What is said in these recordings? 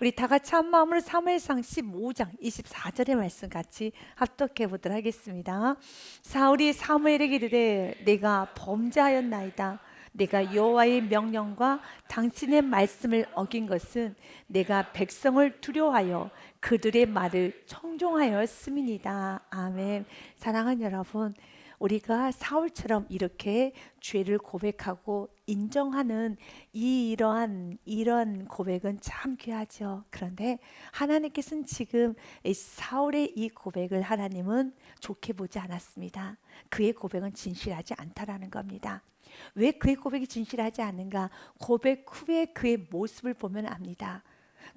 우리 다 같이 한 마음으로 사무엘상 15장 24절의 말씀 같이 합독해 보도록 하겠습니다. 사울이 사무엘에게 이르되 내가 범죄하였나이다. 내가 여호와의 명령과 당신의 말씀을 어긴 것은 내가 백성을 두려워하여 그들의 말을 청종하였음이니이다. 아멘. 사랑하는 여러분, 우리가 사울처럼 이렇게 죄를 고백하고 인정하는 이런 고백은 참 귀하죠. 그런데 하나님께서는 지금 이 사울의 이 고백을 하나님은 좋게 보지 않았습니다. 그의 고백은 진실하지 않다라는 겁니다. 왜 그의 고백이 진실하지 않은가? 고백 후에 그의 모습을 보면 압니다.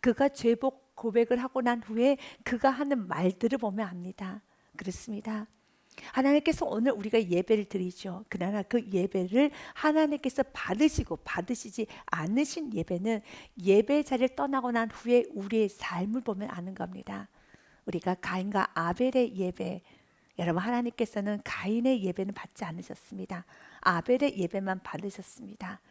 그가 죄복 고백을 하고 난 후에 그가 하는 말들을 보면 압니다. 그렇습니다. 하나님께서 오늘 우리가 예배를 드리죠. 그러나 그 예배를 하나님께서 받으시고 받으시지 않으신 예배는 예배 자리를 떠나고 난 후에 우리의 삶을 보면 아는 겁니다. 우리가 가인과 아벨의 예배, 여러분, 하나님께서는 가인의 예배는 받지 않으셨습니다. 아벨의 예배만 받으셨습니다.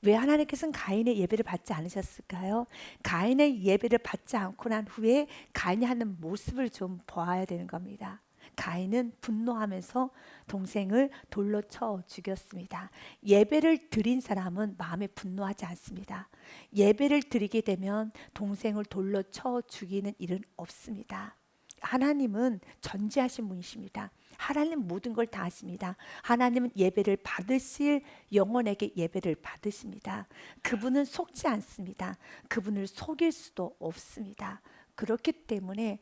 왜 하나님께서는 가인의 예배를 받지 않으셨을까요? 가인의 예배를 받지 않고 난 후에 가인이 하는 모습을 좀 보아야 되는 겁니다. 가인은 분노하면서 동생을 돌로 쳐 죽였습니다. 예배를 드린 사람은 마음에 분노하지 않습니다. 예배를 드리게 되면 동생을 돌로 쳐 죽이는 일은 없습니다. 하나님은 전지하신 분이십니다. 하나님 모든 걸 다 아십니다. 하나님은 예배를 받으실 영혼에게 예배를 받으십니다. 그분은 속지 않습니다. 그분을 속일 수도 없습니다. 그렇기 때문에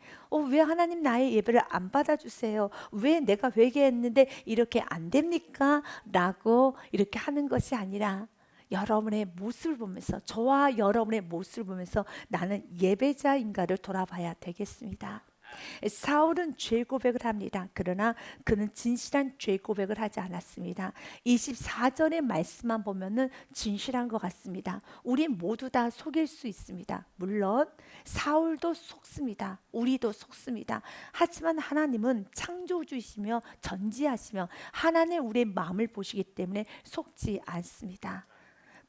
왜 하나님 나의 예배를 안 받아주세요? 왜 내가 회개했는데 이렇게 안 됩니까? 라고 이렇게 하는 것이 아니라 여러분의 모습을 보면서, 저와 여러분의 모습을 보면서 나는 예배자인가를 돌아봐야 되겠습니다. 사울은 죄 고백을 합니다. 그러나 그는 진실한 죄 고백을 하지 않았습니다. 24절의 말씀만 보면은 진실한 것 같습니다. 우리 모두 다 속일 수 있습니다. 물론 사울도 속습니다. 우리도 속습니다. 하지만 하나님은 창조주이시며 전지하시며 하나님 우리의 마음을 보시기 때문에 속지 않습니다.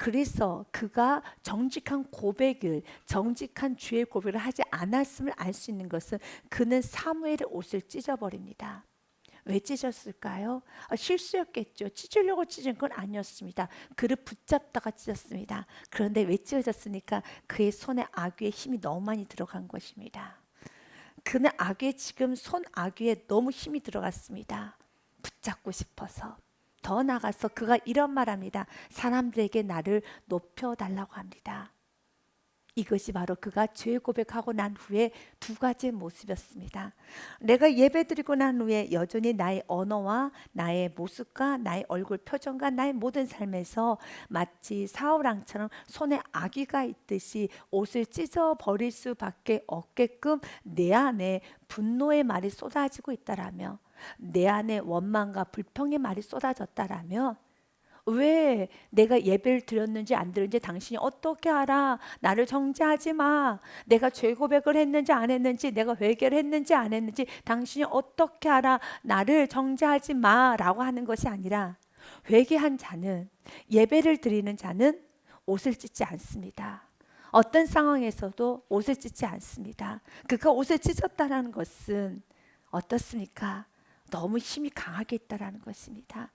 그래서 그가 정직한 고백을, 정직한 죄의 고백을 하지 않았음을 알 수 있는 것은 그는 사무엘의 옷을 찢어버립니다. 왜 찢었을까요? 실수였겠죠. 찢으려고 찢은 건 아니었습니다. 그를 붙잡다가 찢었습니다. 그런데 왜 찢어졌습니까? 그의 손에 아귀의 힘이 너무 많이 들어간 것입니다. 그는 아귀에 지금 손 아귀에 너무 힘이 들어갔습니다. 붙잡고 싶어서. 더 나아가서 그가 이런 말합니다. 사람들에게 나를 높여달라고 합니다. 이것이 바로 그가 죄 고백하고 난 후에 두 가지의 모습이었습니다. 내가 예배드리고 난 후에 여전히 나의 언어와 나의 모습과 나의 얼굴 표정과 나의 모든 삶에서 마치 사울왕처럼 손에 아기가 있듯이 옷을 찢어버릴 수밖에 없게끔 내 안에 분노의 말이 쏟아지고 있다라며, 내 안에 원망과 불평의 말이 쏟아졌다라면, 왜 내가 예배를 드렸는지 안 드렸는지 당신이 어떻게 알아? 나를 정죄하지 마. 내가 죄 고백을 했는지 안 했는지, 내가 회개를 했는지 안 했는지 당신이 어떻게 알아? 나를 정죄하지 마 라고 하는 것이 아니라, 회개한 자는, 예배를 드리는 자는 옷을 찢지 않습니다. 어떤 상황에서도 옷을 찢지 않습니다. 그가 옷을 찢었다는 것은 어떻습니까? 너무 힘이 강하게 있다라는 것입니다.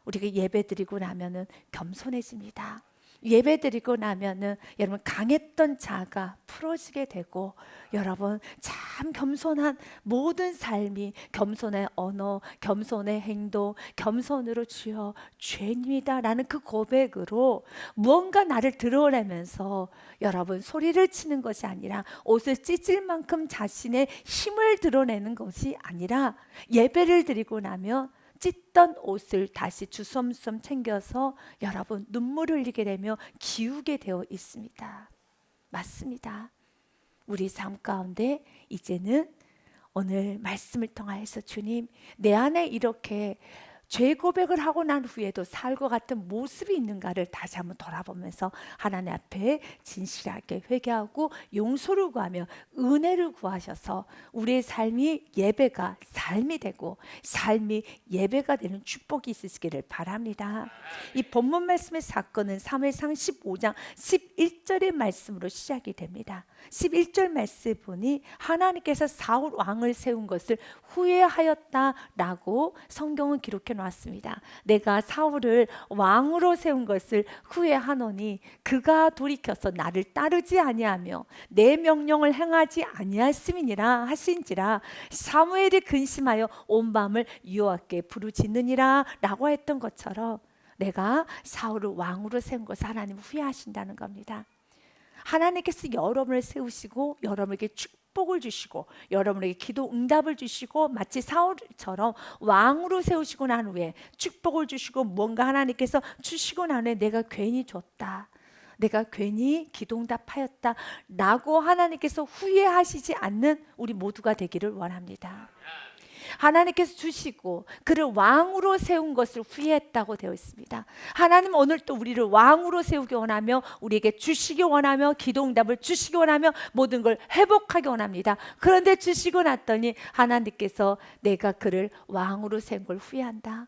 우리가 예배드리고 나면은 겸손해집니다. 예배드리고 나면은 여러분 강했던 자가 풀어지게 되고, 여러분 참 겸손한 모든 삶이, 겸손의 언어, 겸손의 행동, 겸손으로 주여 죄입니다라는 그 고백으로 무언가 나를 드러내면서 여러분 소리를 치는 것이 아니라, 옷을 찢을 만큼 자신의 힘을 드러내는 것이 아니라, 예배를 드리고 나면 찢던 옷을 다시 주섬주섬 챙겨서 여러분 눈물을 흘리게 되며 기우게 되어 있습니다. 맞습니다. 우리 삶 가운데 이제는 오늘 말씀을 통하여서 주님, 내 안에 이렇게 죄 고백을 하고 난 후에도 살과 같은 모습이 있는가를 다시 한번 돌아보면서 하나님 앞에 진실하게 회개하고 용서를 구하며 은혜를 구하셔서 우리의 삶이 예배가 삶이 되고 삶이 예배가 되는 축복이 있으시기를 바랍니다. 이 본문 말씀의 사건은 사무엘상 15장 11절의 말씀으로 시작이 됩니다. 11절 말씀 보니 하나님께서 사울 왕을 세운 것을 후회하였다라고 성경은 기록해 놓았습니다. 내가 사울을 왕으로 세운 것을 후회하노니 그가 돌이켜서 나를 따르지 아니하며 내 명령을 행하지 아니하였음이니라 하신지라 사무엘이 근심하여 온 밤을 여호와께 부르짖느니라 라고 했던 것처럼 내가 사울을 왕으로 세운 것을 하나님 후회하신다는 겁니다. 하나님께서 여러분을 세우시고 여러분에게 축복을 주시고 여러분에게 기도 응답을 주시고 마치 사울처럼 왕으로 세우시고 난 후에 축복을 주시고 뭔가 하나님께서 주시고 난 후에 내가 괜히 줬다, 내가 괜히 기도 응답하였다 라고 하나님께서 후회하시지 않는 우리 모두가 되기를 원합니다. 하나님께서 주시고 그를 왕으로 세운 것을 후회했다고 되어 있습니다. 하나님 오늘 또 우리를 왕으로 세우기 원하며 우리에게 주시기 원하며 기도응답을 주시기 원하며 모든 걸 회복하기 원합니다. 그런데 주시고 났더니 하나님께서 내가 그를 왕으로 세운 걸 후회한다,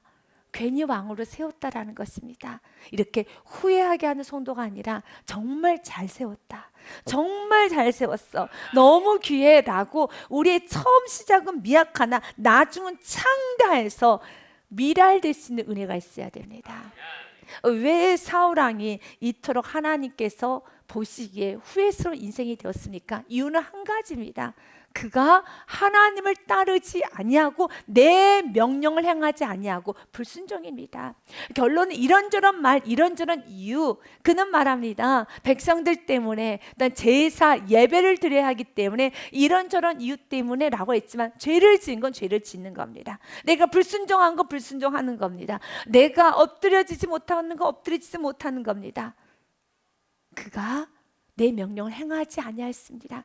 괜히 왕으로 세웠다라는 것입니다. 이렇게 후회하게 하는 성도가 아니라 정말 잘 세웠다, 정말 잘 세웠어, 너무 귀해라고 우리의 처음 시작은 미약하나 나중은 창대해서 미랄될 수 있는 은혜가 있어야 됩니다. 왜 사울왕이 이토록 하나님께서 보시기에 후회스러운 인생이 되었습니까? 이유는 한 가지입니다. 그가 하나님을 따르지 아니하고 내 명령을 행하지 아니하고 불순종입니다. 결론은 이런저런 말, 이런저런 이유. 그는 말합니다. 백성들 때문에, 제사 예배를 드려야 하기 때문에 이런저런 이유 때문에 라고 했지만 죄를 지은 건 죄를 짓는 겁니다. 내가 불순종한 건 불순종하는 겁니다. 내가 엎드려지지 못하는 건 엎드리지 못하는 겁니다. 그가 내 명령을 행하지 아니하였습니다.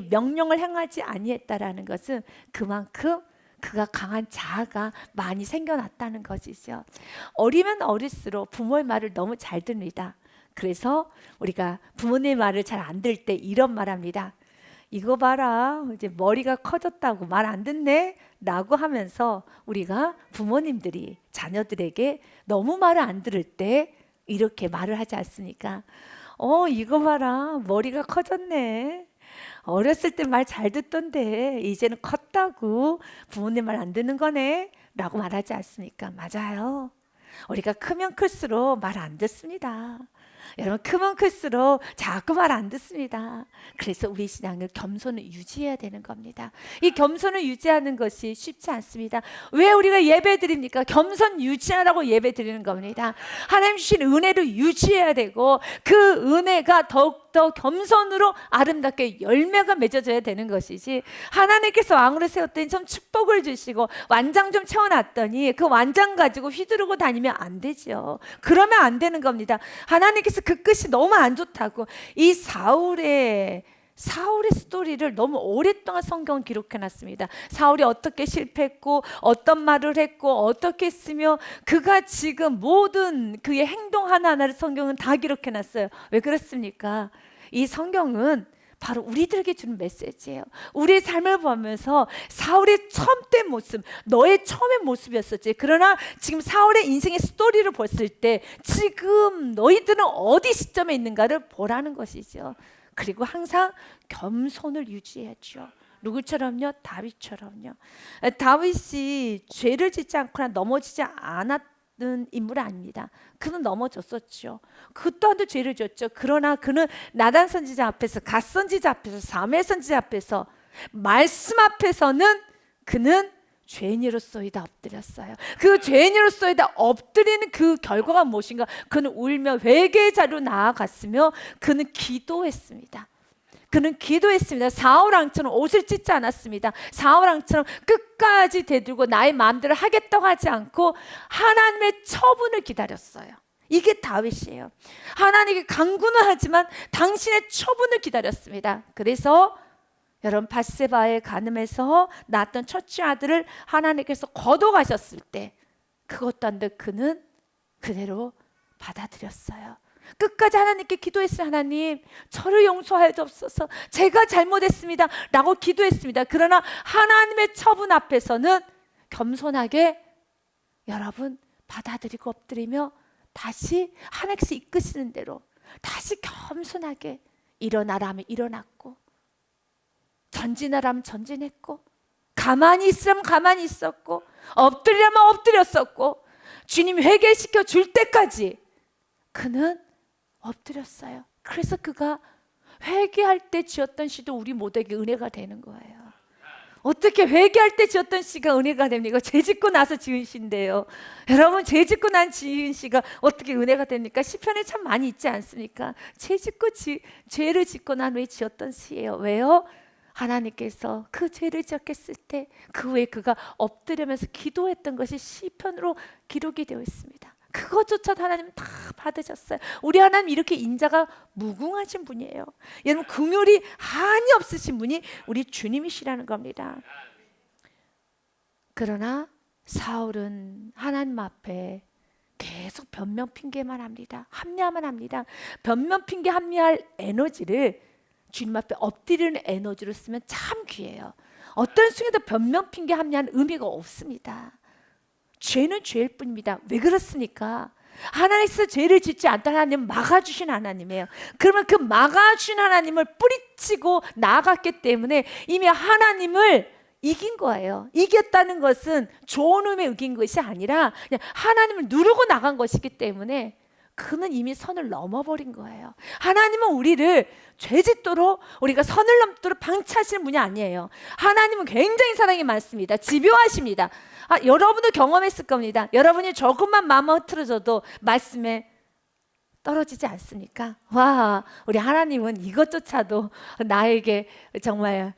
명령을 행하지 아니했다라는 것은 그만큼 그가 강한 자아가 많이 생겨났다는 것이죠. 어리면 어릴수록 부모의 말을 너무 잘 듣습니다. 그래서 우리가 부모님 말을 잘 안 들을 때 이런 말합니다. 이거 봐라, 이제 머리가 커졌다고 말 안 듣네 라고 하면서 우리가 부모님들이 자녀들에게 너무 말을 안 들을 때 이렇게 말을 하지 않습니까? 이거 봐라, 머리가 커졌네. 어렸을 때 말 잘 듣던데 이제는 컸다고 부모님 말 안 듣는 거네 라고 말하지 않습니까? 맞아요. 우리가 크면 클수록 말 안 듣습니다. 여러분, 크면 클수록 자꾸 말 안 듣습니다. 그래서 우리 신앙을 겸손을 유지해야 되는 겁니다. 이 겸손을 유지하는 것이 쉽지 않습니다. 왜 우리가 예배 드립니까? 겸손 유지하라고 예배 드리는 겁니다. 하나님 주신 은혜를 유지해야 되고 그 은혜가 더욱더 겸손으로 아름답게 열매가 맺어져야 되는 것이지, 하나님께서 왕으로 세웠더니 좀 축복을 주시고 완장 좀 채워놨더니 그 완장 가지고 휘두르고 다니면 안 되죠. 그러면 안 되는 겁니다. 하나님께서 그 끝이 너무 안 좋다고 이 사울의 스토리를 너무 오랫동안 성경은 기록해놨습니다. 사울이 어떻게 실패했고 어떤 말을 했고 어떻게 했으며 그가 지금 모든 그의 행동 하나하나를 성경은 다 기록해놨어요. 왜 그렇습니까? 이 성경은 바로 우리들에게 주는 메시지예요. 우리의 삶을 보면서 사울의 처음된 모습, 너의 처음의 모습이었었지. 그러나 지금 사울의 인생의 스토리를 봤을 때 지금 너희들은 어디 시점에 있는가를 보라는 것이죠. 그리고 항상 겸손을 유지해야죠. 누구처럼요? 다윗처럼요. 다윗이 죄를 짓지 않거나 넘어지지 않았던 인물은 아닙니다. 그는 넘어졌었죠. 그 또한도 죄를 졌죠. 그러나 그는 나단 선지자 앞에서, 갓 선지자 앞에서, 사무엘 선지자 앞에서, 말씀 앞에서는 그는 죄인으로서이다 엎드렸어요. 그 죄인으로서이다 엎드리는 그 결과가 무엇인가? 그는 울며 회개자로 나아갔으며 그는 기도했습니다. 그는 기도했습니다. 사울왕처럼 옷을 찢지 않았습니다. 사울왕처럼 끝까지 대들고 나의 마음대로 하겠다고 하지 않고 하나님의 처분을 기다렸어요. 이게 다윗이에요. 하나님께 간구는 하지만 당신의 처분을 기다렸습니다. 그래서 여러분, 밧세바의 간음에서 낳았던 첫째 아들을 하나님께서 거둬가셨을 때 그것도 안 돼. 그는 그대로 받아들였어요. 끝까지 하나님께 기도했어요. 하나님, 저를 용서하여 주옵소서. 제가 잘못했습니다 라고 기도했습니다. 그러나 하나님의 처분 앞에서는 겸손하게 여러분 받아들이고 엎드리며 다시 하나님께서 이끄시는 대로 다시 겸손하게 일어나라 하면 일어났고, 전진하라 하면 전진했고, 가만히 있으라면 가만히 있었고, 엎드리라면 엎드렸었고, 주님 회개시켜 줄 때까지 그는 엎드렸어요. 그래서 그가 회개할 때 지었던 시도 우리 모두에게 은혜가 되는 거예요. 어떻게 회개할 때 지었던 시가 은혜가 됩니까? 죄 짓고 나서 지은 시인데요. 여러분, 죄 짓고 난 지은 시가 어떻게 은혜가 됩니까? 시편에 참 많이 있지 않습니까? 죄를 짓고 난 후에 지었던 시예요. 왜요? 하나님께서 그 죄를 지었을 때 그 후에 그가 엎드리면서 기도했던 것이 시편으로 기록이 되어 있습니다. 그것조차도 하나님 다 받으셨어요. 우리 하나님 이렇게 인자가 무궁하신 분이에요. 여러분, 긍휼이 한이 없으신 분이 우리 주님이시라는 겁니다. 그러나 사울은 하나님 앞에 계속 변명 핑계만 합니다. 합리화만 합니다. 변명 핑계 합리할 에너지를 주님 앞에 엎드리는 에너지로 쓰면 참 귀해요. 어떤 순간에도 변명 핑계 합리한 의미가 없습니다. 죄는 죄일 뿐입니다. 왜 그렇습니까? 하나님께서 죄를 짓지 않다 하나님은 막아주신 하나님이에요. 그러면 그 막아주신 하나님을 뿌리치고 나아갔기 때문에 이미 하나님을 이긴 거예요. 이겼다는 것은 좋은 의미에 이긴 것이 아니라 그냥 하나님을 누르고 나간 것이기 때문에 그는 이미 선을 넘어버린 거예요. 하나님은 우리를 죄짓도록 우리가 선을 넘도록 방치하시는 분이 아니에요. 하나님은 굉장히 사랑이 많습니다. 집요하십니다. 여러분도 경험했을 겁니다. 여러분이 조금만 마음 흐트러져도 말씀에 떨어지지 않습니까? 와, 우리 하나님은 이것조차도 나에게 정말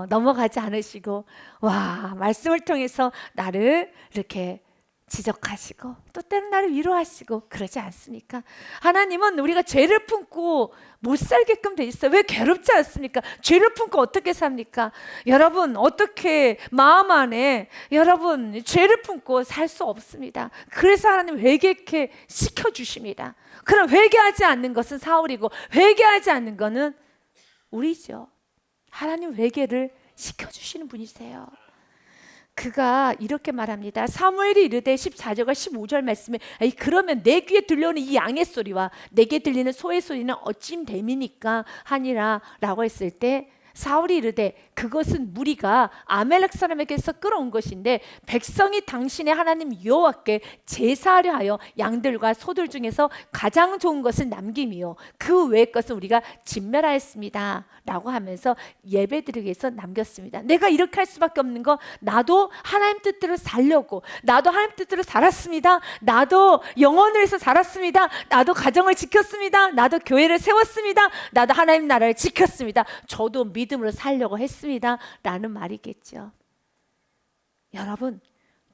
넘어가지 않으시고, 와, 말씀을 통해서 나를 이렇게 지적하시고 또 때로는 나를 위로하시고 그러지 않습니까? 하나님은 우리가 죄를 품고 못 살게끔 돼 있어요. 왜 괴롭지 않습니까? 죄를 품고 어떻게 삽니까? 여러분, 어떻게 마음 안에 여러분 죄를 품고 살 수 없습니다. 그래서 하나님 회개케 시켜주십니다. 그럼 회개하지 않는 것은 사울이고 회개하지 않는 것은 우리죠. 하나님 회개를 시켜주시는 분이세요. 그가 이렇게 말합니다. 사무엘이 이르되 14절과 15절 말씀에 그러면 내 귀에 들려오는 이 양의 소리와 내게 들리는 소의 소리는 어찌 됨이니까 하니라 라고 했을 때 사울이 이르되 그것은 무리가 아멜렉 사람에게서 끌어온 것인데 백성이 당신의 하나님 여호와께 제사하려 하여 양들과 소들 중에서 가장 좋은 것을 남김이요 그 외의 것은 우리가 진멸하였습니다 라고 하면서 예배드리기 위해서 남겼습니다. 내가 이렇게 할 수밖에 없는 거, 나도 하나님 뜻대로 살려고, 나도 하나님 뜻대로 살았습니다. 나도 영혼을 위해서 살았습니다. 나도 가정을 지켰습니다. 나도 교회를 세웠습니다. 나도 하나님 나라를 지켰습니다. 저도 믿음으로 살려고 했습니다 라는 말이겠죠. 여러분,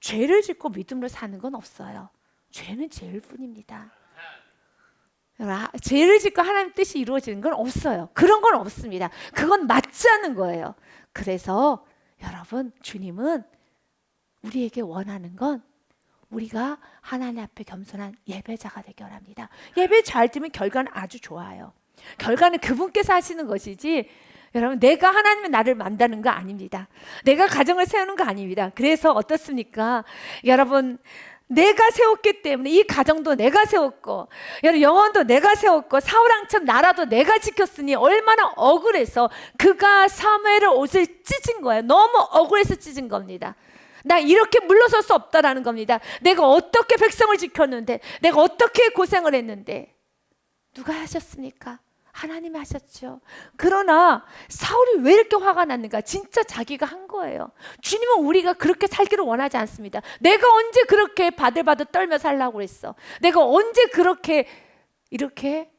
죄를 짓고 믿음으로 사는 건 없어요. 죄는 죄일 뿐입니다. 죄를 짓고 하나님 뜻이 이루어지는 건 없어요. 그런 건 없습니다. 그건 맞지 않는 거예요. 그래서 여러분, 주님은 우리에게 원하는 건 우리가 하나님 앞에 겸손한 예배자가 되기 원합니다. 예배 잘 드리면 결과는 아주 좋아요. 결과는 그분께서 하시는 것이지 여러분, 내가 하나님의 나를 만드는 거 아닙니다. 내가 가정을 세우는 거 아닙니다. 그래서 어떻습니까? 여러분, 내가 세웠기 때문에 이 가정도 내가 세웠고 여러분, 영혼도 내가 세웠고 사울왕처럼 나라도 내가 지켰으니 얼마나 억울해서 그가 사무엘의 옷을 찢은 거예요. 너무 억울해서 찢은 겁니다. 나 이렇게 물러설 수 없다라는 겁니다. 내가 어떻게 백성을 지켰는데, 내가 어떻게 고생을 했는데 누가 하셨습니까? 하나님이 하셨죠. 그러나 사울이 왜 이렇게 화가 났는가? 진짜 자기가 한 거예요. 주님은 우리가 그렇게 살기를 원하지 않습니다. 내가 언제 그렇게 바들바들 떨며 살라고 했어? 내가 언제 그렇게 이렇게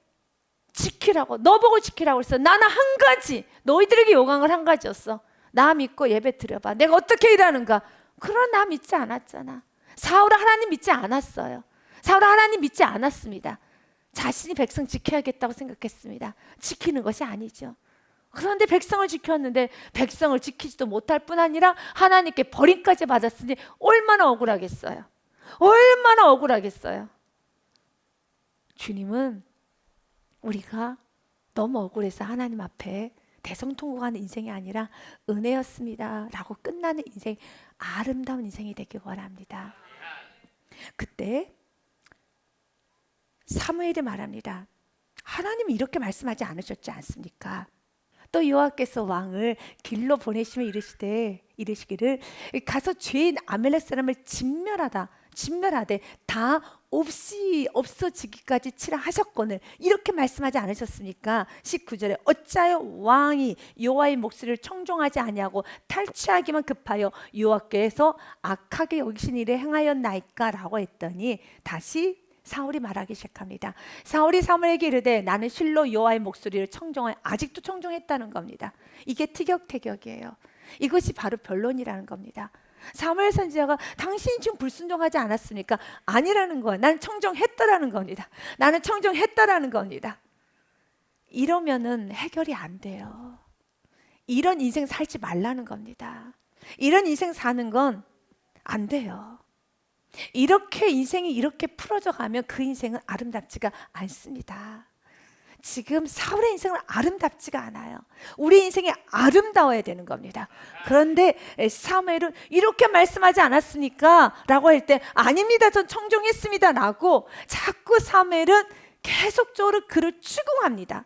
지키라고, 너 보고 지키라고 했어? 나는 한 가지, 너희들에게 요구한 건 한 가지였어. 나 믿고 예배 드려봐. 내가 어떻게 일하는가? 그러나 나 믿지 않았잖아. 사울은 하나님 믿지 않았어요. 사울은 하나님 믿지 않았습니다. 자신이 백성 지켜야겠다고 생각했습니다. 지키는 것이 아니죠. 그런데 백성을 지켰는데 백성을 지키지도 못할 뿐 아니라 하나님께 버림까지 받았으니 얼마나 억울하겠어요. 얼마나 억울하겠어요. 주님은 우리가 너무 억울해서 하나님 앞에 대성통곡하는 인생이 아니라 은혜였습니다 라고 끝나는 인생, 아름다운 인생이 되길 원합니다. 그때 사무엘이 말합니다. 하나님이 이렇게 말씀하지 않으셨지 않습니까? 또 여호와께서 왕을 길로 보내시며 이르시기를 가서 죄인 아멜렉 사람을 진멸하되 다 없어지기까지 치라 하셨거늘 이렇게 말씀하지 않으셨습니까? 19절에 어찌하여 왕이 여호와의 목소리를 청종하지 아니하고 탈취하기만 급하여 여호와께서 악하게 여기신 일에 행하였나이까 라고 했더니 다시 사울이 말하기 시작합니다. 사울이 사무엘에게 이르되 나는 실로 여호와의 목소리를 청종하여 아직도 청종했다는 겁니다. 이게 티격태격이에요. 이것이 바로 변론이라는 겁니다. 사무엘 선지자가 당신이 지금 불순종하지 않았습니까? 아니라는 거야. 나는 청종했다라는 겁니다. 나는 청종했다라는 겁니다. 이러면은 해결이 안 돼요. 이런 인생 살지 말라는 겁니다. 이런 인생 사는 건 안 돼요. 이렇게 인생이 이렇게 풀어져 가면 그 인생은 아름답지가 않습니다. 지금 사울의 인생은 아름답지가 않아요. 우리 인생이 아름다워야 되는 겁니다. 그런데 사무엘은 이렇게 말씀하지 않았습니까? 라고 할 때 아닙니다. 전 청종했습니다. 라고 자꾸 사무엘은 계속적으로 그를 추궁합니다.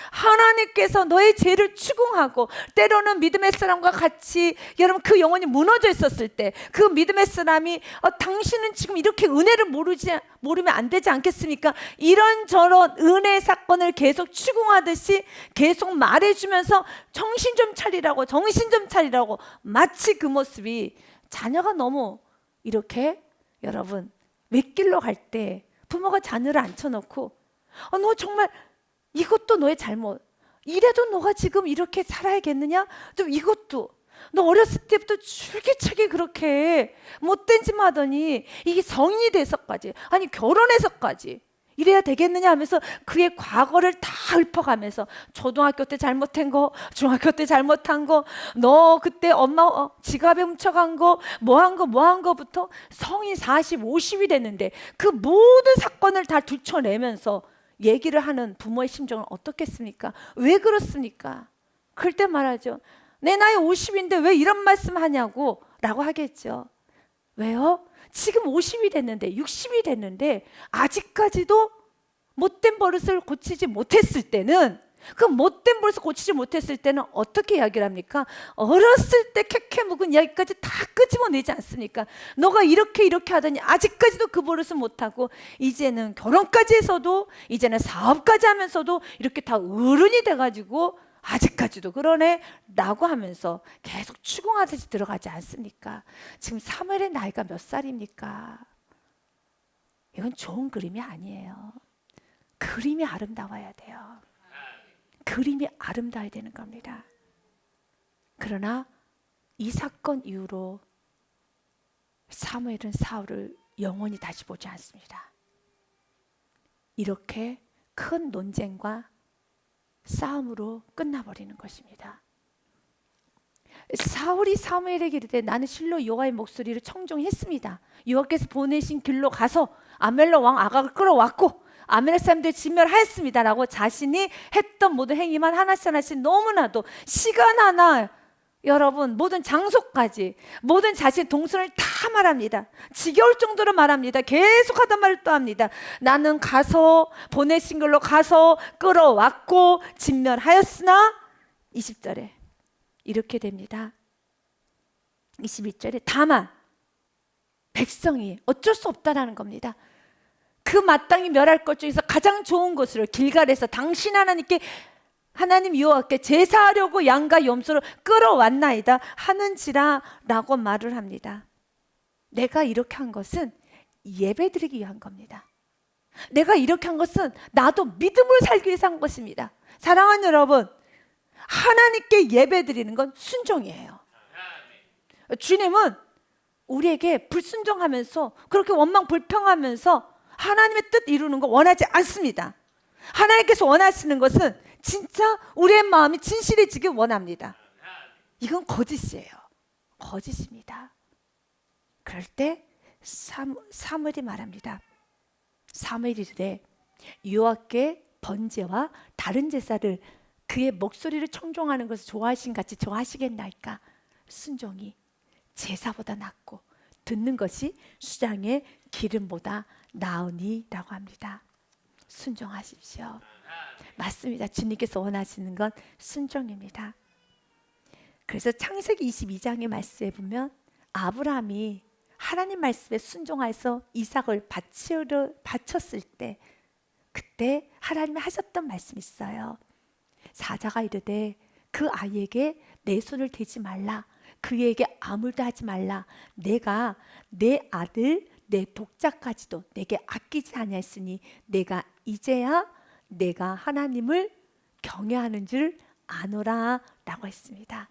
하나님께서 너의 죄를 추궁하고 때로는 믿음의 사람과 같이 여러분 그 영혼이 무너져 있었을 때 그 믿음의 사람이 당신은 지금 이렇게 은혜를 모르면 안 되지 않겠습니까? 이런저런 은혜 사건을 계속 추궁하듯이 계속 말해주면서 정신 좀 차리라고 마치 그 모습이 자녀가 너무 이렇게 여러분 윗길로 갈 때 부모가 자녀를 앉혀놓고 너 정말 이것도 너의 잘못. 이래도 너가 지금 이렇게 살아야겠느냐? 좀 이것도. 너 어렸을 때부터 줄기차게 그렇게 못된 짓 하더니 이게 성인이 돼서까지 아니 결혼해서까지 이래야 되겠느냐 하면서 그의 과거를 다 읊어가면서 초등학교 때 잘못한 거, 중학교 때 잘못한 거, 너 그때 엄마 지갑에 훔쳐간 거, 뭐 한 거부터 성인 40, 50이 됐는데 그 모든 사건을 다 들춰내면서 얘기를 하는 부모의 심정은 어떻겠습니까? 왜 그렇습니까? 그럴 때 말하죠. 내 나이 50인데 왜 이런 말씀 하냐고 라고 하겠죠. 왜요? 지금 50이 됐는데 60이 됐는데 아직까지도 못된 버릇을 고치지 못했을 때는 그 못된 버릇을 고치지 못했을 때는 어떻게 이야기를 합니까? 어렸을 때 캐캐 묵은 이야기까지 다 끄집어내지 않습니까? 너가 이렇게 하더니 아직까지도 그 버릇을 못하고 이제는 결혼까지 해서도 이제는 사업까지 하면서도 이렇게 다 어른이 돼가지고 아직까지도 그러네 라고 하면서 계속 추궁하듯이 들어가지 않습니까? 지금 사무엘의 나이가 몇 살입니까? 이건 좋은 그림이 아니에요. 그림이 아름다워야 돼요. 그림이 아름다워야 되는 겁니다. 그러나 이 사건 이후로 사무엘은 사울을 영원히 다시 보지 않습니다. 이렇게 큰 논쟁과 싸움으로 끝나버리는 것입니다. 사울이 사무엘에게 이르되 나는 실로 여호와의 목소리를 청종했습니다. 여호와께서 보내신 길로 가서 아멜렉 왕 아각을 끌어왔고 아멜렉 사람들 진멸하였습니다 라고 자신이 했던 모든 행위만 하나씩 너무나도 시간 하나 여러분 모든 장소까지 모든 자신 동선을 다 말합니다. 지겨울 정도로 말합니다. 계속하던 말을 또 합니다. 나는 가서 보내신 걸로 가서 끌어왔고 진멸하였으나 20절에 이렇게 됩니다. 21절에 다만 백성이 어쩔 수 없다라는 겁니다. 그 마땅히 멸할 것 중에서 가장 좋은 것으로 길갈에서 당신 하나님 여호와께 제사하려고 양과 염소를 끌어왔나이다 하는지라 라고 말을 합니다. 내가 이렇게 한 것은 예배드리기 위한 겁니다. 내가 이렇게 한 것은 나도 믿음을 살기 위해서 한 것입니다. 사랑하는 여러분, 하나님께 예배드리는 건 순종이에요. 주님은 우리에게 불순종하면서 그렇게 원망 불평하면서 하나님의 뜻 이루는 거 원하지 않습니다. 하나님께서 원하시는 것은 진짜 우리의 마음이 진실해지길 원합니다. 이건 거짓이에요. 거짓입니다. 그럴 때 사무엘이 말합니다. 사무엘이 이르되 여호와께 번제와 다른 제사를 그의 목소리를 청종하는 것을 좋아하신 같이 좋아하시겠나이까. 순종이 제사보다 낫고 듣는 것이 수장의 기름보다 나으니라고 합니다. 순종하십시오. 맞습니다. 주님께서 원하시는 건 순종입니다. 그래서 창세기 22장의 말씀에 보면 아브라함이 하나님 말씀에 순종해서 이삭을 바쳤을 때 그때 하나님이 하셨던 말씀이 있어요. 사자가 이르되 그 아이에게 내 손을 대지 말라. 그에게 아무도 하지 말라. 내가 내 아들 내 독자까지도 내게 아끼지 아니하였으니 내가 이제야 내가 하나님을 경외하는 줄 아노라 라고 했습니다.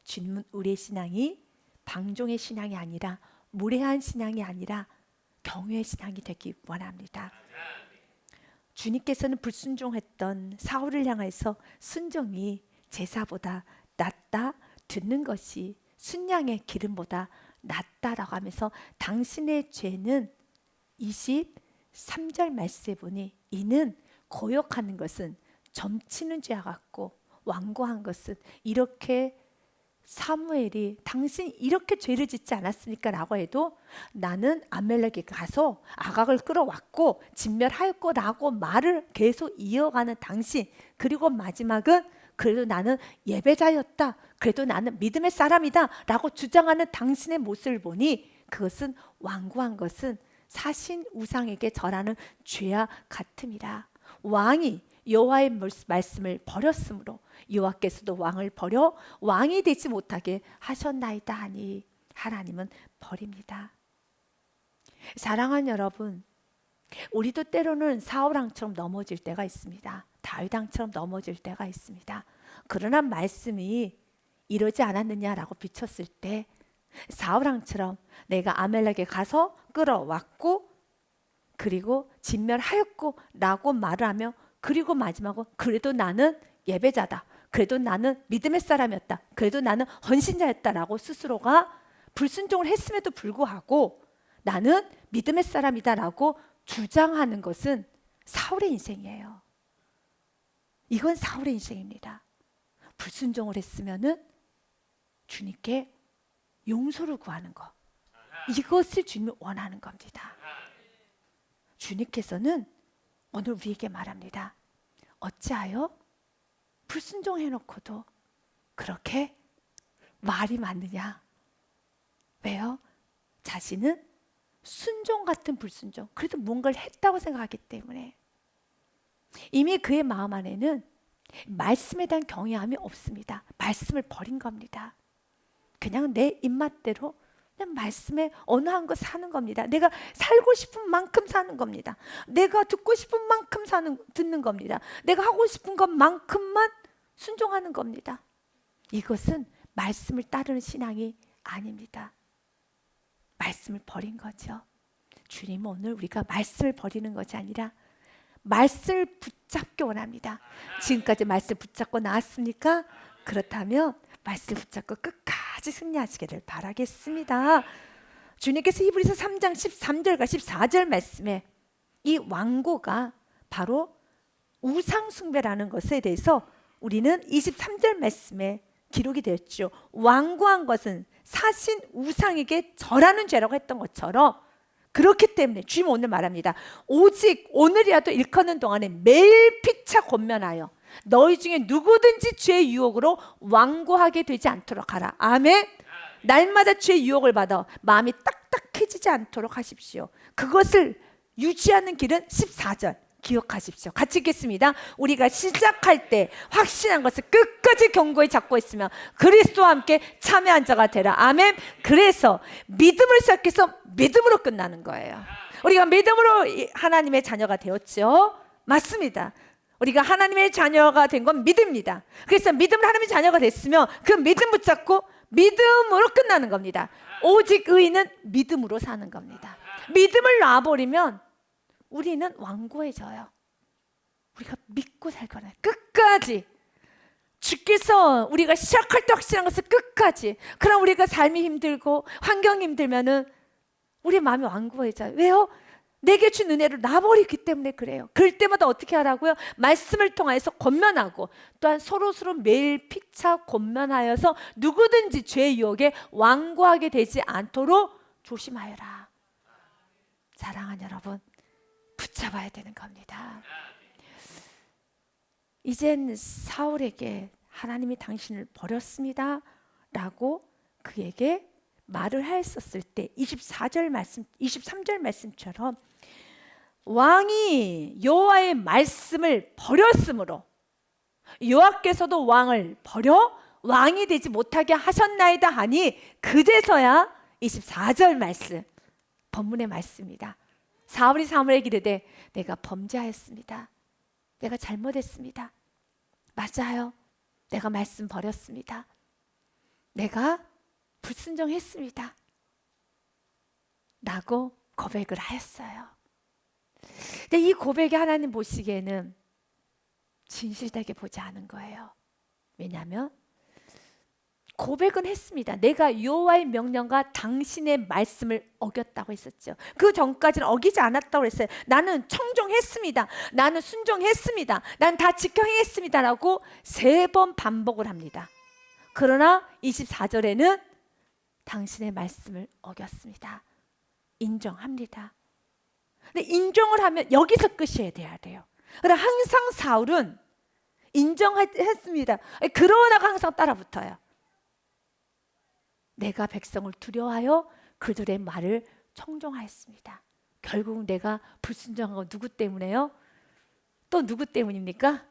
주님은 우리의 신앙이 방종의 신앙이 아니라 무례한 신앙이 아니라 경외의 신앙이 되기 원합니다. 주님께서는 불순종했던 사울을 향해서 순종이 제사보다 낫다, 듣는 것이 순양의 기름보다 낫다라고 하면서 당신의 죄는 23절 말씀에 보니 이는 거역하는 것은 점치는 죄와 같고 완고한 것은 이렇게 사무엘이 당신 이렇게 죄를 짓지 않았습니까? 라고 해도 나는 아멜렉에 가서 아각을 끌어왔고 진멸하였고 라고 말을 계속 이어가는 당신, 그리고 마지막은 그래도 나는 예배자였다, 그래도 나는 믿음의 사람이다 라고 주장하는 당신의 모습을 보니 그것은 완고한 것은 사신 우상에게 절하는 죄와 같음이라. 왕이 여호와의 말씀을 버렸으므로 여호와께서도 왕을 버려 왕이 되지 못하게 하셨나이다 하니 하나님은 버립니다. 사랑하는 여러분, 우리도 때로는 사울왕처럼 넘어질 때가 있습니다. 다윗왕처럼 넘어질 때가 있습니다. 그러나 말씀이 이러지 않았느냐라고 비쳤을 때 사울왕처럼 내가 아멜렉에 가서 끌어왔고 그리고 진멸하였고 라고 말을 하며 그리고 마지막으로 그래도 나는 예배자다, 그래도 나는 믿음의 사람이었다, 그래도 나는 헌신자였다라고 스스로가 불순종을 했음에도 불구하고 나는 믿음의 사람이다라고 주장하는 것은 사울의 인생이에요. 이건 사울의 인생입니다. 불순종을 했으면은 주님께 용서를 구하는 것, 이것을 주님이 원하는 겁니다. 주님께서는 오늘 우리에게 말합니다. 어찌하여 불순종해놓고도 그렇게 말이 많느냐? 왜요? 자신은 순종 같은 불순종, 그래도 뭔가를 했다고 생각하기 때문에 이미 그의 마음 안에는 말씀에 대한 경외함이 없습니다. 말씀을 버린 겁니다. 그냥 내 입맛대로 그냥 말씀에 어느 한 것 사는 겁니다. 내가 살고 싶은 만큼 사는 겁니다. 내가 듣고 싶은 만큼 듣는 겁니다. 내가 하고 싶은 것만큼만 순종하는 겁니다. 이것은 말씀을 따르는 신앙이 아닙니다. 말씀을 버린 거죠. 주님은 오늘 우리가 말씀을 버리는 것이 아니라 말씀을 붙잡기 원합니다. 지금까지 말씀 붙잡고 나왔습니까? 그렇다면 말씀 붙잡고 끝까지 승리하시기를 바라겠습니다. 주님께서 히브리서 3장 13절과 14절 말씀에 이 완고가 바로 우상 숭배라는 것에 대해서 우리는 23절 말씀에 기록이 되었죠. 완고한 것은 사신 우상에게 절하는 죄라고 했던 것처럼, 그렇기 때문에 주님 오늘 말합니다. 오직 오늘이라도 일컫는 동안에 매일 피차 권면하여 너희 중에 누구든지 죄의 유혹으로 완고하게 되지 않도록 하라. 아멘. 날마다 죄의 유혹을 받아 마음이 딱딱해지지 않도록 하십시오. 그것을 유지하는 길은 14절 기억하십시오. 같이 읽겠습니다. 우리가 시작할 때 확신한 것을 끝까지 견고히 잡고 있으면 그리스도와 함께 참여한 자가 되라. 아멘. 그래서 믿음을 시작해서 믿음으로 끝나는 거예요. 우리가 믿음으로 하나님의 자녀가 되었죠. 맞습니다. 우리가 하나님의 자녀가 된 건 믿음입니다. 그래서 믿음으로 하나님의 자녀가 됐으면 그 믿음 붙잡고 믿음으로 끝나는 겁니다. 오직 의인은 믿음으로 사는 겁니다. 믿음을 놔버리면 우리는 완고해져요. 우리가 믿고 살 거는 끝까지 주께서 우리가 시작할 때 확실한 것을 끝까지. 그럼 우리가 삶이 힘들고 환경이 힘들면은 우리 마음이 완고해져요. 왜요? 내게 준 은혜를 놔버리기 때문에 그래요. 그럴 때마다 어떻게 하라고요? 말씀을 통하여서 권면하고, 또한 서로 매일 피차 권면하여서 누구든지 죄의 유혹에 완고하게 되지 않도록 조심하여라. 사랑하는 여러분, 붙잡아야 되는 겁니다. 이젠 사울에게 하나님이 당신을 버렸습니다 라고 그에게 말을 하였었을 때 23절 말씀처럼 왕이 여호와의 말씀을 버렸으므로 여호와께서도 왕을 버려 왕이 되지 못하게 하셨나이다 하니, 그제서야 24절 말씀, 본문의 말씀입니다. 사울이 사무엘에게 이르되 내가 범죄하였습니다. 내가 잘못했습니다. 맞아요. 내가 말씀 버렸습니다. 내가 불순종했습니다 라고 고백을 하였어요. 근데 이 고백이 하나님 보시기에는 진실되게 보지 않은 거예요. 왜냐하면 고백은 했습니다. 내가 여호와의 명령과 당신의 말씀을 어겼다고 했었죠. 그 전까지는 어기지 않았다고 했어요. 나는 청종했습니다. 나는 순종했습니다. 난 다 지켜 행했습니다 라고 3번 반복을 합니다. 그러나 24절에는 당신의 말씀을 어겼습니다. 인정합니다. 근데 인정을 하면 여기서 끝이어야 돼요. 그러나 항상 사울은 인정했습니다. 그러다가 항상 따라붙어요. 내가 백성을 두려워하여 그들의 말을 청종하였습니다. 결국 내가 불순종한 건 누구 때문에요? 또 누구 때문입니까?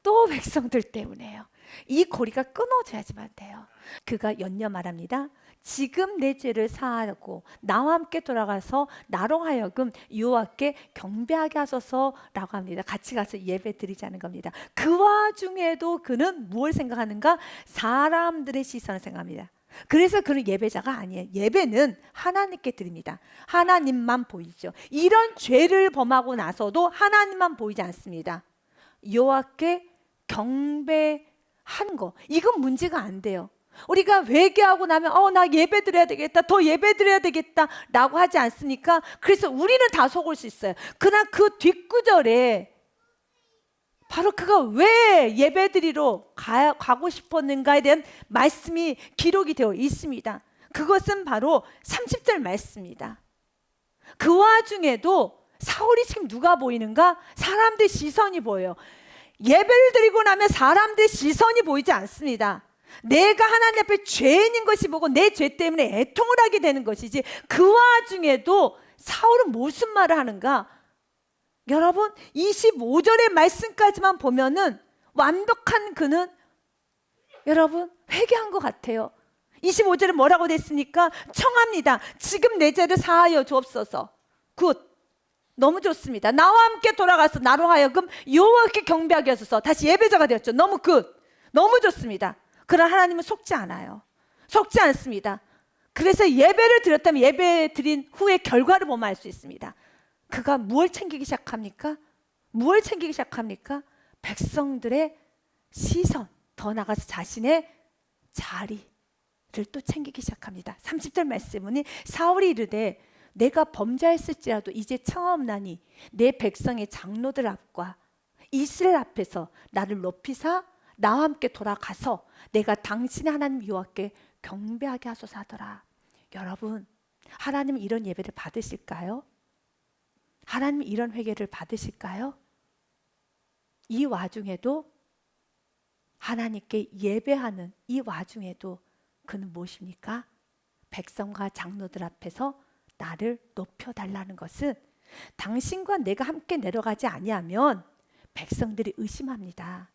또 백성들 때문에요. 이 고리가 끊어져야지만 돼요. 그가 연녀 말합니다. 지금 내 죄를 사하고 나와 함께 돌아가서 나로 하여금 여호와께 경배하게 하소서라고 합니다. 같이 가서 예배 드리자는 겁니다. 그 와중에도 그는 무엇을 생각하는가? 사람들의 시선을 생각합니다. 그래서 그는 예배자가 아니에요. 예배는 하나님께 드립니다. 하나님만 보이죠. 이런 죄를 범하고 나서도 하나님만 보이지 않습니다. 여호와께 경배한 거, 이건 문제가 안 돼요. 우리가 회개하고 나면 나 예배 드려야 되겠다, 더 예배 드려야 되겠다 라고 하지 않습니까? 그래서 우리는 다 속을 수 있어요. 그러나 그 뒷구절에 바로 그가 왜 예배 드리러 가고 싶었는가에 대한 말씀이 기록이 되어 있습니다. 그것은 바로 30절 말씀입니다. 그 와중에도 사울이 지금 누가 보이는가? 사람들의 시선이 보여요. 예배를 드리고 나면 사람들의 시선이 보이지 않습니다. 내가 하나님 앞에 죄인인 것이 보고 내 죄 때문에 애통을 하게 되는 것이지, 그 와중에도 사울은 무슨 말을 하는가? 여러분 25절의 말씀까지만 보면은 완벽한 그는 여러분 회개한 것 같아요. 25절에 뭐라고 됐습니까? 청합니다. 지금 내 죄를 사하여 주옵소서. 굿, 너무 좋습니다. 나와 함께 돌아가서 나로 하여금 여호와께 경배하게 하소서. 다시 예배자가 되었죠. 너무 굿, 너무 좋습니다. 그러나 하나님은 속지 않아요. 속지 않습니다. 그래서 예배를 드렸다면 예배 드린 후의 결과를 보면 알 수 있습니다. 그가 무엇을 챙기기 시작합니까? 무엇을 챙기기 시작합니까? 백성들의 시선, 더 나아가서 자신의 자리를 또 챙기기 시작합니다. 30절 말씀은 사울이 이르되 내가 범죄했을지라도 이제 청하옵나니 내 백성의 장로들 앞과 이스라엘 앞에서 나를 높이사 나와 함께 돌아가서 내가 당신의 하나님 여호와께 경배하게 하소서 하더라. 여러분, 하나님은 이런 예배를 받으실까요? 하나님 이런 회개를 받으실까요? 이 와중에도 하나님께 예배하는 이 와중에도 그는 무엇입니까? 백성과 장로들 앞에서 나를 높여달라는 것은 당신과 내가 함께 내려가지 아니하면 백성들이 의심합니다.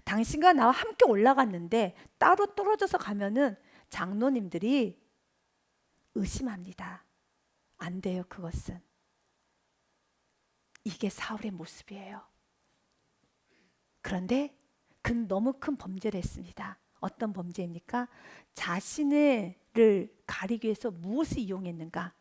당신과 나와 함께 올라갔는데 따로 떨어져서 가면은 장로님들이 의심합니다. 안 돼요. 그것은. 이게 사울의 모습이에요. 그런데 그는 너무 큰 범죄를 했습니다. 어떤 범죄입니까? 자신을 가리기 위해서 무엇을 이용했는가?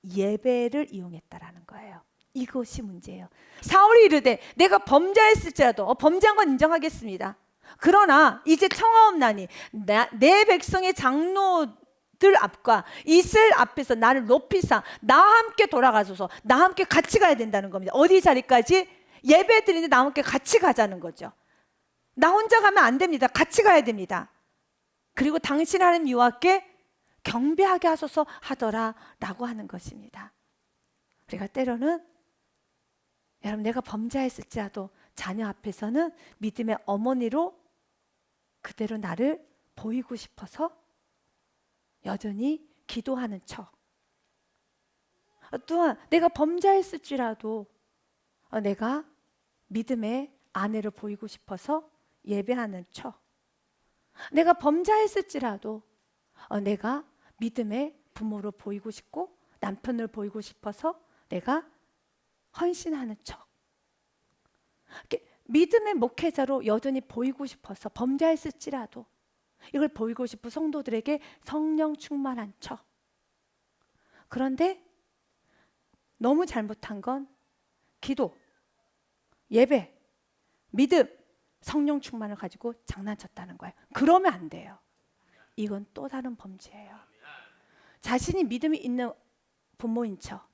예배를 이용했다라는 거예요. 이것이 문제예요. 사울이 이르되 내가 범죄했을지라도 범죄한 건 인정하겠습니다. 그러나 이제 청하옵나니 내 백성의 들 앞과 이스라엘 앞에서 나를 높이사 나와 함께 돌아가소서. 나와 함께 같이 가야 된다는 겁니다. 어디 자리까지? 예배 드리는데 나와 함께 같이 가자는 거죠. 나 혼자 가면 안 됩니다. 같이 가야 됩니다. 그리고 당신 하나님 여호와께 경배하게 하소서 하더라 라고 하는 것입니다. 우리가 때로는 여러분 내가 범죄했을지라도 자녀 앞에서는 믿음의 어머니로 그대로 나를 보이고 싶어서 여전히 기도하는 척. 또한 내가 범죄했을지라도 내가 믿음의 아내를 보이고 싶어서 예배하는 척. 내가 범죄했을지라도 내가 믿음의 부모로 보이고 싶고 남편을 보이고 싶어서 내가 헌신하는 척. 믿음의 목회자로 여전히 보이고 싶어서 범죄했을지라도 이걸 보이고 싶은 성도들에게 성령 충만한 척. 그런데 너무 잘못한 건 기도, 예배, 믿음, 성령 충만을 가지고 장난쳤다는 거예요. 그러면 안 돼요. 이건 또 다른 범죄예요. 자신이 믿음이 있는 부모인 척,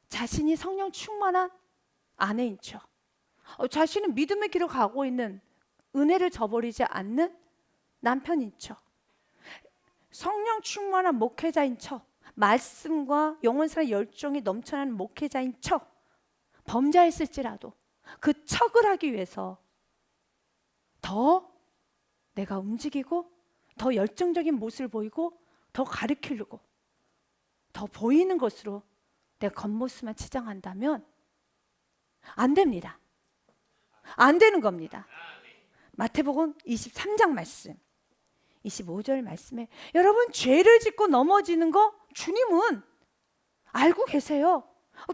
자신이 성령 충만한 아내인 척, 자신은 믿음의 길을 가고 있는 은혜를 저버리지 않는 남편인 척, 성령 충만한 목회자인 척, 말씀과 영혼사의 열정이 넘쳐나는 목회자인 척 범죄했을지라도 그 척을 하기 위해서 더 내가 움직이고 더 열정적인 모습을 보이고 더 가르치려고 더 보이는 것으로 내 겉모습만 치장한다면 안 됩니다. 안 되는 겁니다. 마태복음 23장 말씀 25절 말씀에 여러분 죄를 짓고 넘어지는 거 주님은 알고 계세요.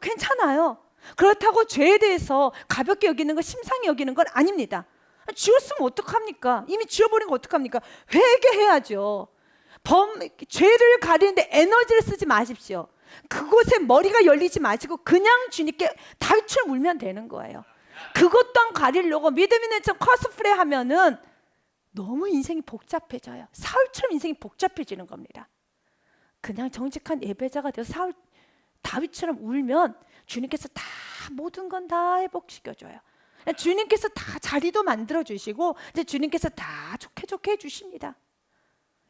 괜찮아요. 그렇다고 죄에 대해서 가볍게 여기는 거 심상히 여기는 건 아닙니다. 지웠으면 어떡합니까? 이미 지워버린 거 어떡합니까? 회개해야죠. 죄를 가리는데 에너지를 쓰지 마십시오. 그곳에 머리가 열리지 마시고 그냥 주님께 다윗처럼 울면 되는 거예요. 그것 또한 가리려고 믿음 있는 척 커스프레 하면은 너무 인생이 복잡해져요. 사울처럼 인생이 복잡해지는 겁니다. 그냥 정직한 예배자가 되어서 다윗처럼 울면 주님께서 다 모든 건 다 회복시켜줘요. 주님께서 다 자리도 만들어 주시고 이제 주님께서 다 좋게 좋게 해주십니다.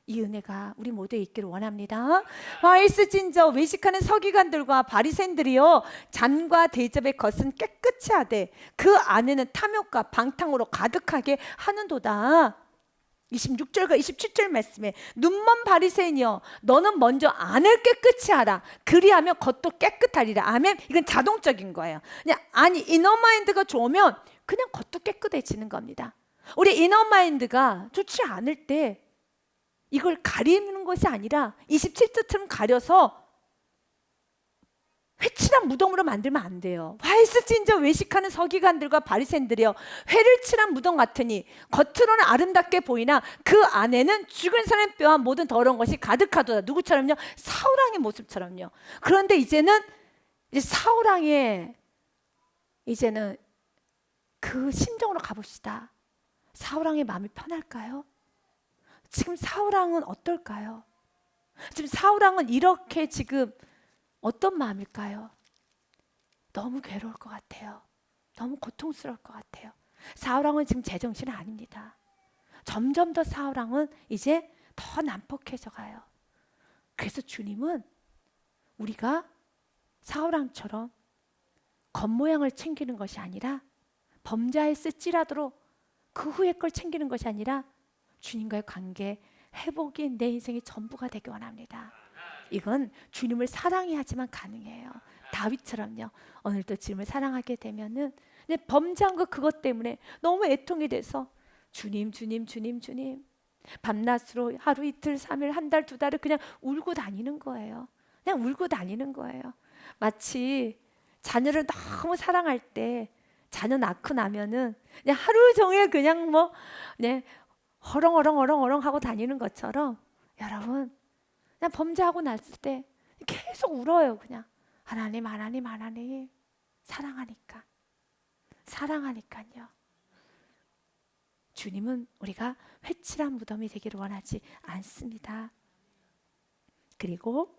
이 은혜가 우리 모두에 있기를 원합니다. 와이스진저 외식하는 서기관들과 바리새인들이요 잔과 대접의 것은 깨끗이 하되 그 안에는 탐욕과 방탕으로 가득하게 하는도다. 26절과 27절 말씀에 눈먼 바리새인이여 너는 먼저 안을 깨끗이 하라 그리하면 겉도 깨끗하리라. 아멘. 이건 자동적인 거예요. 그냥 아니 이너마인드가 좋으면 그냥 겉도 깨끗해지는 겁니다. 우리 이너마인드가 좋지 않을 때 이걸 가리는 것이 아니라 27절처럼 가려서 회칠한 무덤으로 만들면 안 돼요. 화이스진저 외식하는 서기관들과 바리새인들이여 회를 칠한 무덤 같으니 겉으로는 아름답게 보이나 그 안에는 죽은 사람의 뼈와 모든 더러운 것이 가득하도다. 누구처럼요? 사울왕의 모습처럼요. 그런데 이제는 사울왕의 이제는 그 심정으로 가봅시다. 사울왕의 마음이 편할까요? 지금 사울왕은 어떨까요? 지금 사울왕은 이렇게 지금 어떤 마음일까요? 너무 괴로울 것 같아요. 너무 고통스러울 것 같아요. 사울왕은 지금 제정신이 아닙니다. 점점 더 사울왕은 이제 더 난폭해져 가요. 그래서 주님은 우리가 사울왕처럼 겉모양을 챙기는 것이 아니라 범죄했을지라도 그 후의 걸 챙기는 것이 아니라 주님과의 관계 회복이 내 인생의 전부가 되기 원합니다. 이건 주님을 사랑해야지만 가능해요. 다윗처럼요. 오늘도 주님을 사랑하게 되면은 범죄한 거 그것 때문에 너무 애통이 돼서 주님 밤낮으로 하루 이틀 3일 한 달 2달을 그냥 울고 다니는 거예요. 그냥 울고 다니는 거예요. 마치 자녀를 너무 사랑할 때 자녀 낳고 나면은 그냥 하루 종일 그냥 뭐 허렁허렁 하고 다니는 것처럼 여러분 그냥 범죄하고 났을 때 계속 울어요. 그냥 하나님 사랑하니까요. 주님은 우리가 회칠한 무덤이 되기를 원하지 않습니다. 그리고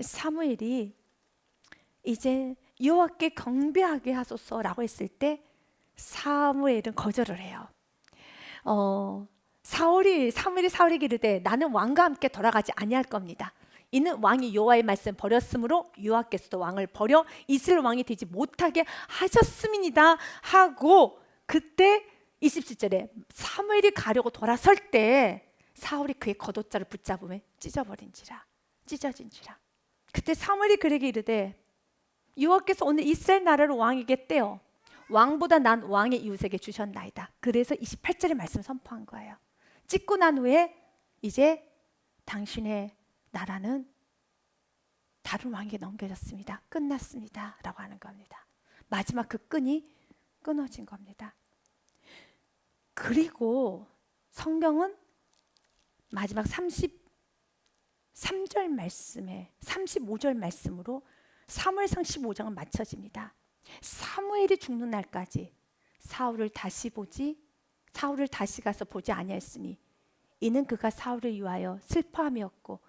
사무엘이 이제 여호와께 경배하게 하소서라고 했을 때 사무엘은 거절을 해요. 사무엘이 이르되 나는 왕과 함께 돌아가지 아니할 겁니다. 이는 왕이 여호와의 말씀 버렸으므로 여호와께서도 왕을 버려 이스라엘 왕이 되지 못하게 하셨음이니이다 하고, 그때 27절에 사무엘이 가려고 돌아설 때 사울이 그의 겉옷자를 붙잡으며 찢어진지라. 그때 사무엘이 그에게 이르되 여호와께서 오늘 이스라엘 나라를 왕에게 떼어 왕보다 난 왕의 이웃에게 주셨나이다. 그래서 28절의 말씀 선포한 거예요. 찢고 난 후에 이제 당신의 나라는 다른 왕에게 넘겨졌습니다. 끝났습니다 라고 하는 겁니다. 마지막 그 끈이 끊어진 겁니다. 그리고 성경은 마지막 33절 말씀에 35절 말씀으로 사무엘상 15장은 마쳐집니다. 사무엘이 죽는 날까지 사울을 다시 가서 보지 아니하였으니 이는 그가 사울을 위하여 슬퍼함이었고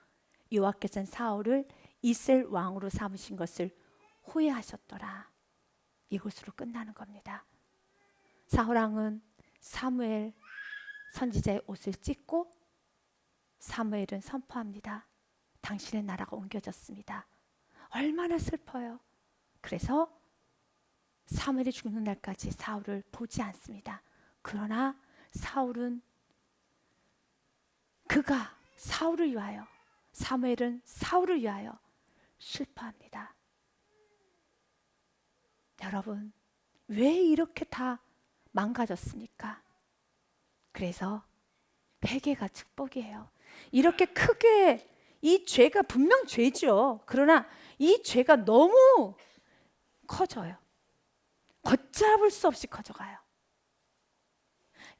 여호와께서는 사울을 이스라엘 왕으로 삼으신 것을 후회하셨더라. 이것으로 끝나는 겁니다. 사울 왕은 사무엘 선지자의 옷을 찢고 사무엘은 선포합니다. 당신의 나라가 옮겨졌습니다. 얼마나 슬퍼요. 그래서 사무엘이 죽는 날까지 사울을 보지 않습니다. 그러나 사울은 그가 사울을 위하여, 사무엘은 사울을 위하여 슬퍼합니다. 여러분, 왜 이렇게 다 망가졌습니까? 그래서 회개가 축복이에요. 이렇게 크게 이 죄가 분명 죄죠. 그러나 이 죄가 너무 커져요. 걷잡을 수 없이 커져가요.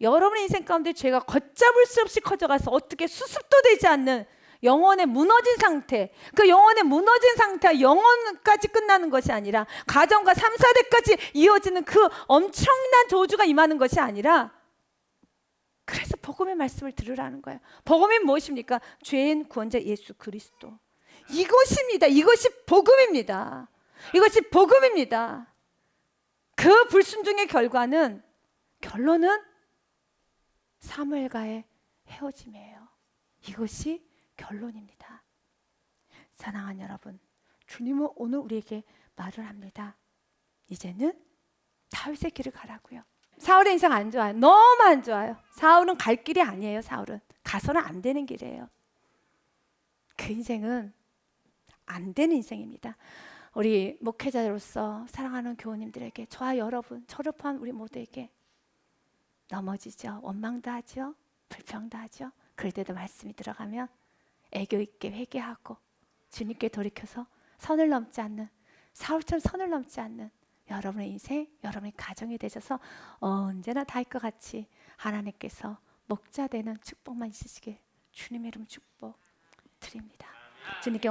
여러분의 인생 가운데 죄가 걷잡을 수 없이 커져가서 어떻게 수습도 되지 않는 영혼의 무너진 상태, 그 영혼의 무너진 상태가 영혼까지 끝나는 것이 아니라 가정과 3, 4대까지 이어지는 그 엄청난 저주가 임하는 것이 아니라, 그래서 복음의 말씀을 들으라는 거예요. 복음이 무엇입니까? 죄인 구원자 예수 그리스도. 이것입니다. 이것이 복음입니다. 이것이 복음입니다. 그 불순종의 결론은 사무엘과의 헤어짐이에요. 이것이 결론입니다. 사랑하는 여러분, 주님은 오늘 우리에게 말을 합니다. 이제는 다윗의 길을 가라고요. 사울의 인생 안 좋아요. 너무 안 좋아요. 사울은 갈 길이 아니에요. 사울은 가서는 안 되는 길이에요. 그 인생은 안 되는 인생입니다. 우리 목회자로서 사랑하는 교우님들에게, 저와 여러분, 저를 포함한 우리 모두에게 넘어지죠. 원망도 하죠. 불평도 하죠. 그럴 때도 말씀이 들어가면 애교 있게 회개하고 주님께 돌이켜서 선을 넘지 않는, 사울처럼 선을 넘지 않는 여러분의 인생, 여러분의 가정이 되셔서 언제나 다윗과 같이 하나님께서 목자 되는 축복만 있으시길 주님의 이름 축복 드립니다. 주님께